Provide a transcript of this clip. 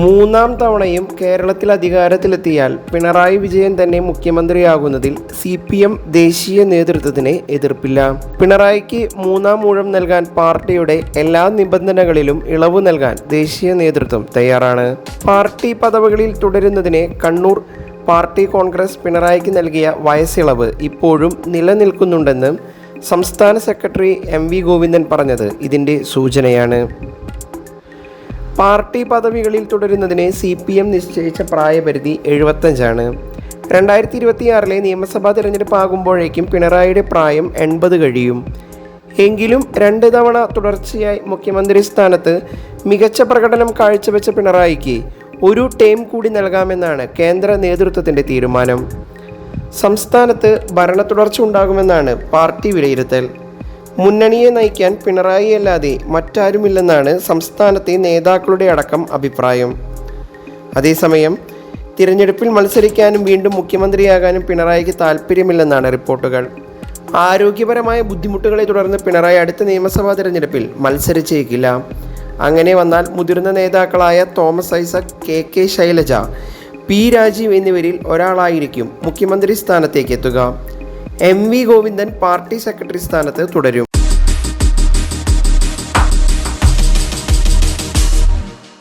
മൂന്നാം തവണയും കേരളത്തിൽ അധികാരത്തിലെത്തിയാൽ പിണറായി വിജയൻ തന്നെ മുഖ്യമന്ത്രിയാകുന്നതിൽ CPM ദേശീയ നേതൃത്വത്തിന് എതിർപ്പില്ല. പിണറായിക്ക് മൂന്നാം ഊഴം നൽകാൻ പാർട്ടിയുടെ എല്ലാ നിബന്ധനകളിലും ഇളവ് നൽകാൻ ദേശീയ നേതൃത്വം തയ്യാറാണ്. പാർട്ടി പദവികളിൽ തുടരുന്നതിന് കണ്ണൂർ പാർട്ടി കോൺഗ്രസ് പിണറായിക്ക് നൽകിയ വയസ്സിളവ് ഇപ്പോഴും നിലനിൽക്കുന്നുണ്ടെന്ന് സംസ്ഥാന സെക്രട്ടറി MV ഗോവിന്ദൻ പറഞ്ഞത് ഇതിൻ്റെ സൂചനയാണ്. പാർട്ടി പദവികളിൽ തുടരുന്നതിന് CPM നിശ്ചയിച്ച പ്രായപരിധി 75 2026 നിയമസഭാ തിരഞ്ഞെടുപ്പ് ആകുമ്പോഴേക്കും പിണറായിയുടെ പ്രായം 80 കഴിയും. എങ്കിലും 2 തവണ തുടർച്ചയായി മുഖ്യമന്ത്രി സ്ഥാനത്ത് മികച്ച പ്രകടനം കാഴ്ചവെച്ച പിണറായിക്ക് ഒരു ടേം കൂടി നൽകാമെന്നാണ് കേന്ദ്ര നേതൃത്വത്തിൻ്റെ തീരുമാനം. സംസ്ഥാനത്ത് ഭരണ തുടർച്ച ഉണ്ടാകുമെന്നാണ് പാർട്ടി വിലയിരുത്തൽ. മുന്നണിയെ നയിക്കാൻ പിണറായി അല്ലാതെ മറ്റാരുമില്ലെന്നാണ് സംസ്ഥാനത്തെ നേതാക്കളുടെ അടക്കം അഭിപ്രായം. അതേസമയം തിരഞ്ഞെടുപ്പിൽ മത്സരിക്കാനും വീണ്ടും മുഖ്യമന്ത്രിയാകാനും പിണറായിക്ക് താൽപ്പര്യമില്ലെന്നാണ് റിപ്പോർട്ടുകൾ. ആരോഗ്യപരമായ ബുദ്ധിമുട്ടുകളെ തുടർന്ന് പിണറായി അടുത്ത നിയമസഭാ തിരഞ്ഞെടുപ്പിൽ മത്സരിച്ചേക്കില്ല. അങ്ങനെ വന്നാൽ മുതിർന്ന നേതാക്കളായ Thomas Isaac, KK Shailaja, P Rajeev എന്നിവരിൽ ഒരാളായിരിക്കും മുഖ്യമന്ത്രി സ്ഥാനത്തേക്ക് എത്തുക. MV ഗോവിന്ദൻ പാർട്ടി സെക്രട്ടറി സ്ഥാനത്ത് തുടരും.